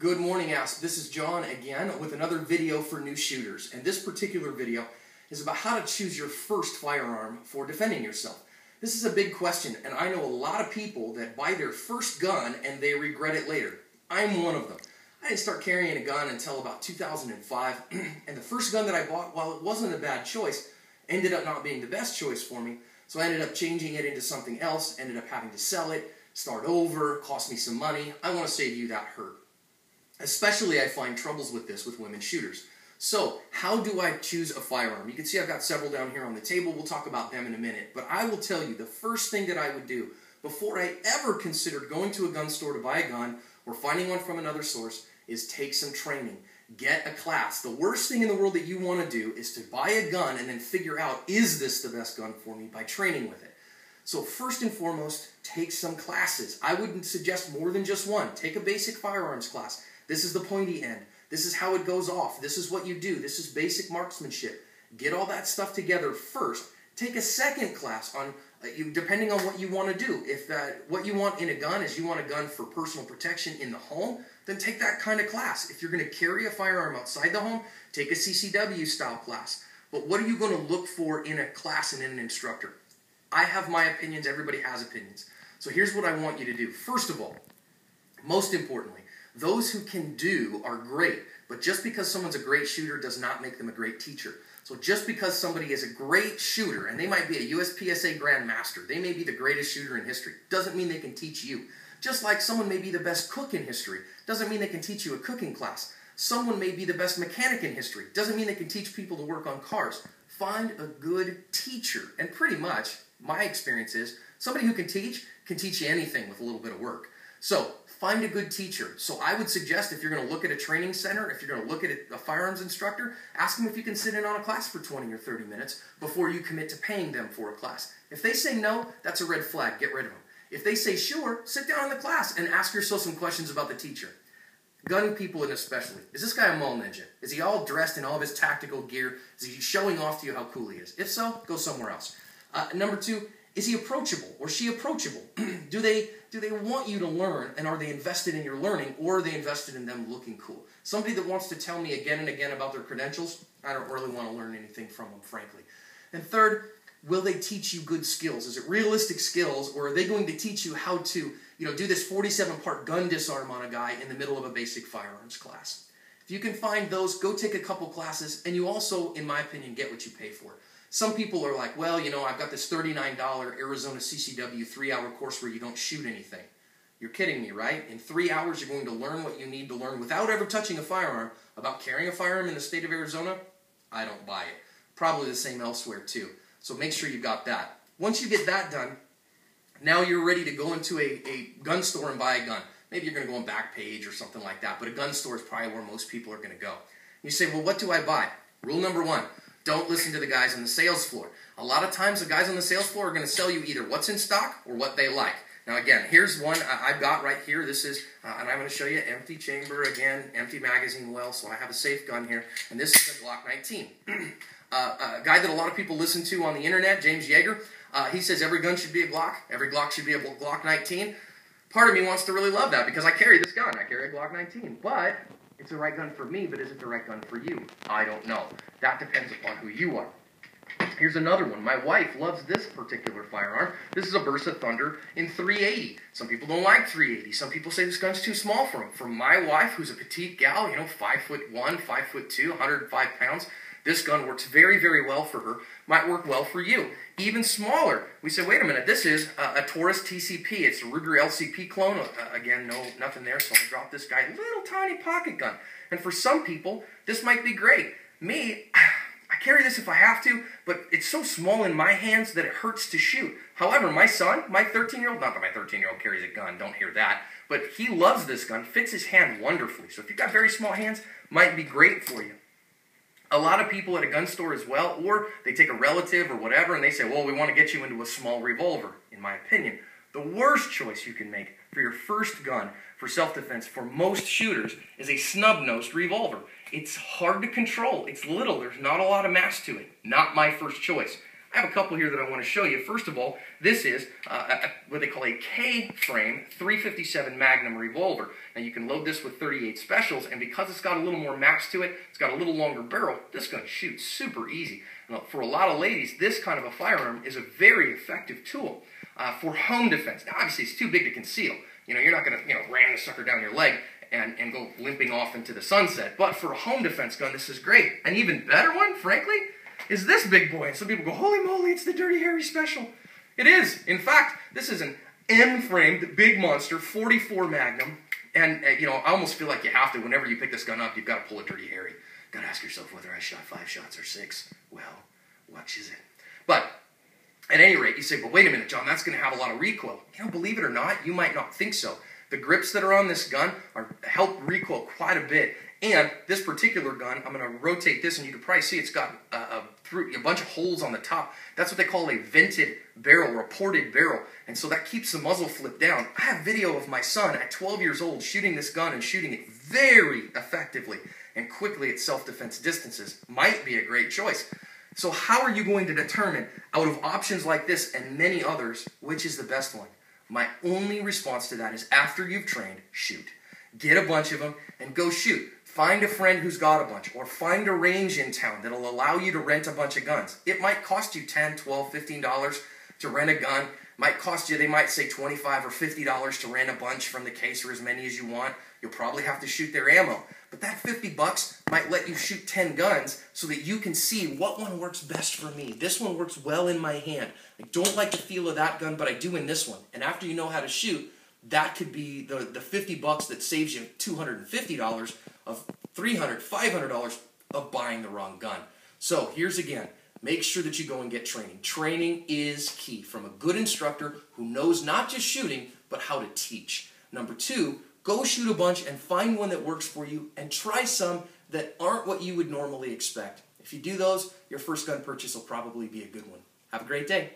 Good morning, Asp. This is John again with another video for new shooters. And this particular video is about how to choose your first firearm for defending yourself. This is a big question, and I know a lot of people that buy their first gun and they regret it later. I'm one of them. I didn't start carrying a gun until about 2005, and the first gun that I bought, while it wasn't a bad choice, ended up not being the best choice for me. So I ended up changing it into something else, ended up having to sell it, start over, cost me some money. I want to save you that hurt. Especially I find troubles with this with women shooters. So how do I choose a firearm? You can see I've got several down here on the table. We'll talk about them in a minute. But I will tell you the first thing that I would do before I ever considered going to a gun store to buy a gun or finding one from another source is take some training. Get a class. The worst thing in the world that you want to do is to buy a gun and then figure out, is this the best gun for me, by training with it. So first and foremost, take some classes. I wouldn't suggest more than just one. Take a basic firearms class. This is the pointy end. This is how it goes off. This is what you do. This is basic marksmanship. Get all that stuff together first. Take a second class on, depending on what you want to do. If what you want in a gun is you want a gun for personal protection in the home, then take that kind of class. If you're going to carry a firearm outside the home, take a CCW style class. But what are you going to look for in a class and in an instructor? I have my opinions. Everybody has opinions. So here's what I want you to do. First of all, most importantly, those who can do are great, but just because someone's a great shooter does not make them a great teacher. So just because somebody is a great shooter, and they might be a USPSA Grandmaster, they may be the greatest shooter in history, doesn't mean they can teach you. Just like someone may be the best cook in history, doesn't mean they can teach you a cooking class. Someone may be the best mechanic in history, doesn't mean they can teach people to work on cars. Find a good teacher, and pretty much, my experience is, somebody who can teach you anything with a little bit of work. So, find a good teacher. So I would suggest if you're going to look at a training center, if you're going to look at a firearms instructor, ask them if you can sit in on a class for 20 or 30 minutes before you commit to paying them for a class. If they say no, that's a red flag. Get rid of them. If they say sure, sit down in the class and ask yourself some questions about the teacher. Gun people especially. Is this guy a mall ninja? Is he all dressed in all of his tactical gear? Is he showing off to you how cool he is? If so, go somewhere else. Number two, is he approachable or she approachable? Do they want you to learn, and are they invested in your learning, or are they invested in them looking cool? Somebody that wants to tell me again and again about their credentials, I don't really want to learn anything from them, frankly. And third, will they teach you good skills? Is it realistic skills, or are they going to teach you how to, do this 47-part gun disarm on a guy in the middle of a basic firearms class? If you can find those, go take a couple classes, and you also, in my opinion, get what you pay for. Some people are like, well, I've got this $39 Arizona CCW 3-hour course where you don't shoot anything. You're kidding me, right? In 3 hours, you're going to learn what you need to learn without ever touching a firearm about carrying a firearm in the state of Arizona? I don't buy it. Probably the same elsewhere, too. So make sure you got that. Once you get that done, now you're ready to go into a gun store and buy a gun. Maybe you're going to go on Backpage or something like that, but a gun store is probably where most people are going to go. You say, well, what do I buy? Rule number one. Don't listen to the guys on the sales floor. A lot of times the guys on the sales floor are going to sell you either what's in stock or what they like. Now again, here's one I've got right here. This is, and I'm going to show you empty chamber again, empty magazine well, so I have a safe gun here. And this is a Glock 19. A guy that a lot of people listen to on the internet, James Yeager, he says every gun should be a Glock. Every Glock should be a Glock 19. Part of me wants to really love that because I carry this gun. I carry a Glock 19. But it's the right gun for me, but is it the right gun for you? I don't know. That depends upon who you are. Here's another one. My wife loves this particular firearm. This is a Bersa Thunder in 380. Some people don't like 380. Some people say this gun's too small for them. For my wife, who's a petite gal, 5'1", 5'2", 105 pounds, this gun works very, very well for her. Might work well for you. Even smaller. We said, wait a minute, this is a Taurus TCP. It's a Ruger LCP clone. Again, nothing there, so I'll drop this guy. Little tiny pocket gun. And for some people, this might be great. Me, I carry this if I have to, but it's so small in my hands that it hurts to shoot. However, my son, my 13-year-old, not that my 13-year-old carries a gun, don't hear that, but he loves this gun, fits his hand wonderfully. So if you've got very small hands, might be great for you. A lot of people at a gun store as well, or they take a relative or whatever, and they say, well, we want to get you into a small revolver. In my opinion, the worst choice you can make for your first gun for self-defense for most shooters is a snub-nosed revolver. It's hard to control. It's little. There's not a lot of mass to it. Not my first choice. I have a couple here that I want to show you. First of all, this is what they call a K-frame 357 Magnum revolver. Now you can load this with 38 specials, and because it's got a little more mass to it, it's got a little longer barrel, this gun shoots super easy. Now, for a lot of ladies, this kind of a firearm is a very effective tool for home defense. Now obviously it's too big to conceal. You know, you're not going to ram the sucker down your leg and go limping off into the sunset. But for a home defense gun, this is great. An even better one, frankly, is this big boy. And some people go, holy moly, it's the Dirty Harry Special. It is. In fact, this is an M-framed big monster, 44 Magnum. And, you know, I almost feel like you have to, whenever you pick this gun up, you've got to pull a Dirty Harry. Got to ask yourself whether I shot 5 shots or 6. Well, which is it? But at any rate, you say, but wait a minute, John, that's going to have a lot of recoil. You know, believe it or not, you might not think so. The grips that are on this gun help recoil quite a bit. And this particular gun, I'm going to rotate this, and you can probably see it's got a bunch of holes on the top. That's what they call a vented barrel, or a ported barrel. And so that keeps the muzzle flipped down. I have video of my son at 12 years old shooting this gun and shooting it very effectively and quickly at self-defense distances. Might be a great choice. So how are you going to determine, out of options like this and many others, which is the best one? My only response to that is, after you've trained, shoot. Get a bunch of them and go shoot. Find a friend who's got a bunch, or find a range in town that'll allow you to rent a bunch of guns. It might cost you $10, $12, $15 to rent a gun. Might cost you, they might say $25 or $50 to rent a bunch from the case, or as many as you want. You'll probably have to shoot their ammo. But that $50 might let you shoot 10 guns so that you can see what one works best for me. This one works well in my hand. I don't like the feel of that gun, but I do in this one. And after you know how to shoot, that could be the $50 that saves you $250 of $300, $500 of buying the wrong gun. So here's again, make sure that you go and get training. Training is key from a good instructor who knows not just shooting, but how to teach. Number 2, go shoot a bunch and find one that works for you, and try some that aren't what you would normally expect. If you do those, your first gun purchase will probably be a good one. Have a great day.